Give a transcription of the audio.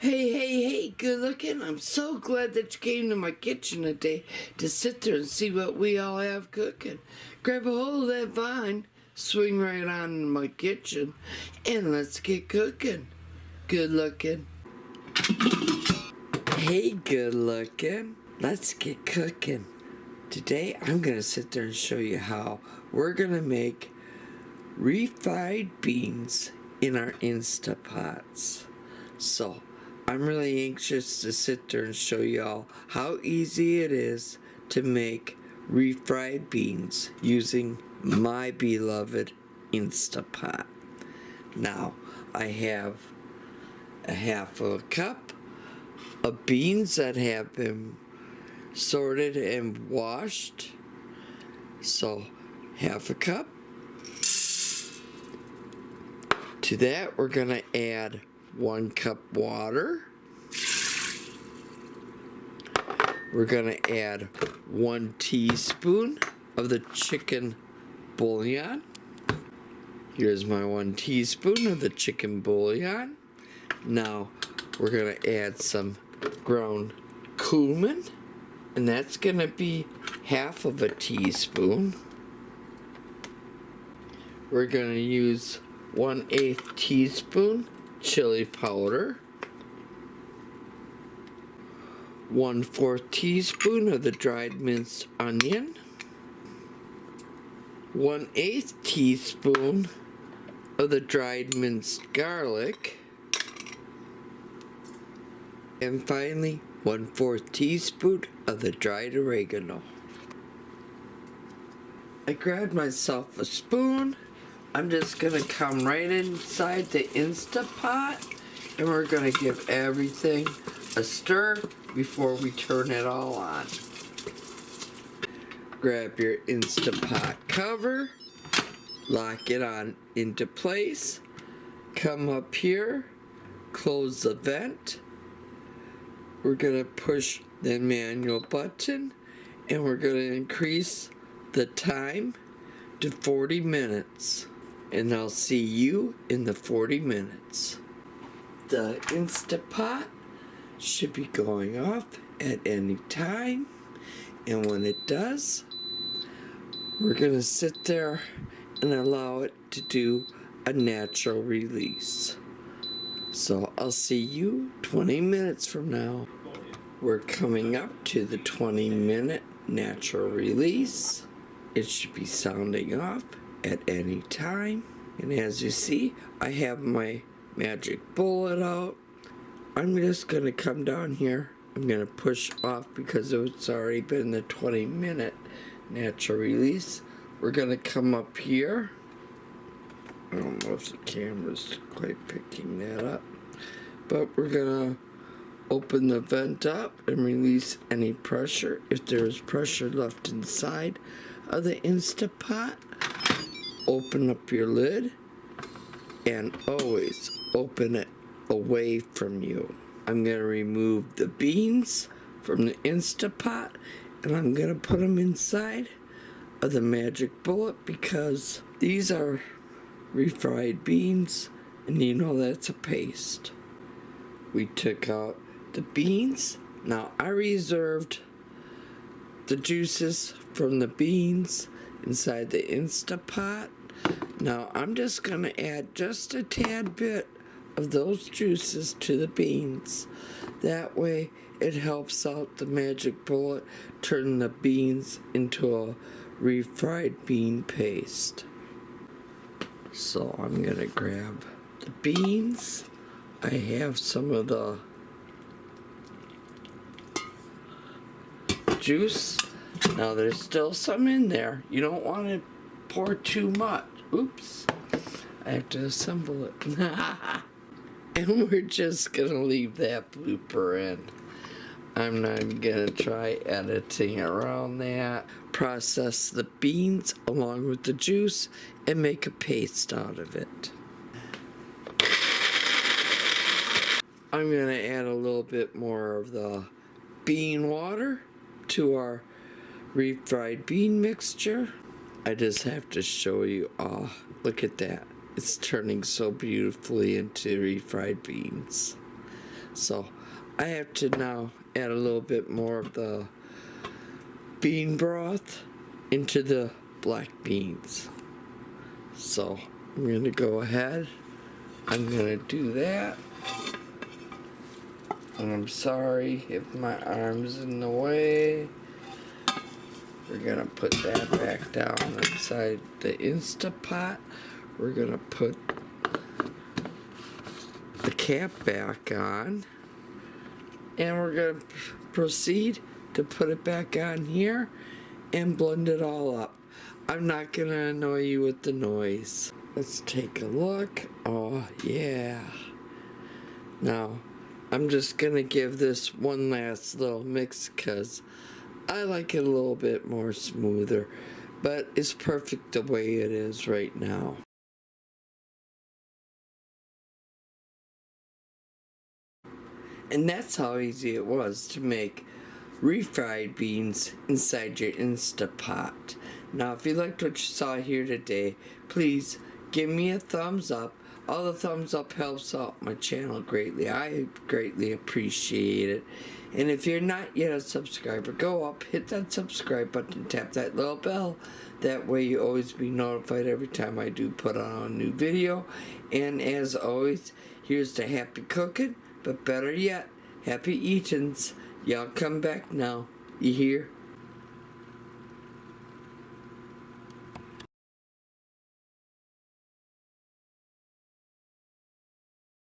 Hey, good looking. I'm so glad that you came to my kitchen today to sit there and see what we all have cooking. Grab a hold of that vine, swing right on in my kitchen, and let's get cooking. Good looking. Hey, good looking. Let's get cooking. Today I'm going to sit there and show you how we're going to make refried beans in our Instapots. So, I'm really anxious to sit there and show y'all how easy it is to make refried beans using my beloved Instapot. Now, I have a half of a cup of beans that have been sorted and washed. So, half a cup. To that, we're going to add 1 cup water. We're going to add 1 teaspoon of the chicken bouillon. Here's my 1 teaspoon of the chicken bouillon. Now we're going to add some ground cumin, and that's going to be half of a teaspoon. We're going to use 1/8 teaspoon chili powder, 1/4 teaspoon of the dried minced onion, 1/8 teaspoon of the dried minced garlic, and finally 1/4 teaspoon of the dried oregano. I grabbed myself a spoon. I'm just going to come right inside the Instapot, and we're going to give everything a stir before we turn it all on. Grab your Instapot cover, lock it on into place, come up here, close the vent. We're going to push the manual button, and we're going to increase the time to 40 minutes. And I'll see you in the 40 minutes. The Instapot should be going off at any time. And when it does, we're going to sit there and allow it to do a natural release. So I'll see you 20 minutes from now. We're coming up to the 20-minute natural release. It should be sounding off at any time. And as you see, I have my magic bullet out. I'm just going to come down here. I'm going to push off because it's already been the 20-minute natural release. We're going to come up here. I don't know if the camera's quite picking that up. But we're going to open the vent up and release any pressure. If there is pressure left inside of the Instapot, open up your lid and always open it away from you. I'm going to remove the beans from the Instapot, and I'm going to put them inside of the magic bullet because these are refried beans, and you know that's a paste. We took out the beans. Now I reserved the juices from the beans inside the Instapot. Now I'm just going to add just a tad bit of those juices to the beans. That way it helps out the magic bullet, turn the beans into a refried bean paste. So I'm going to grab the beans. I have some of the juice. Now there's still some in there. You don't want to pour too much. Oops. I have to assemble it. And we're just going to leave that blooper in. I'm not even going to try editing around that. Process the beans along with the juice and make a paste out of it. I'm going to add a little bit more of the bean water to our refried bean mixture. I just have to show you. Oh, look at that. It's turning so beautifully into refried beans. So I have to now add a little bit more of the bean broth into the black beans. So I'm going to go ahead. I'm going to do that. And I'm sorry if my arm's in the way. We're going to put that back down inside the Instapot. We're going to put the cap back on. And we're going to proceed to put it back on here and blend it all up. I'm not going to annoy you with the noise. Let's take a look. Oh, yeah. Now, I'm just going to give this one last little mix because I like it a little bit more smoother. But it's perfect the way it is right now. And that's how easy it was to make refried beans inside your Instapot. Now, if you liked what you saw here today, please give me a thumbs up. All the thumbs up helps out my channel greatly. I greatly appreciate it. And if you're not yet a subscriber, go up, hit that subscribe button, tap that little bell. That way you always be notified every time I do put on a new video. And as always, here's to happy cooking, but better yet, happy eatins'. Y'all come back now. You hear?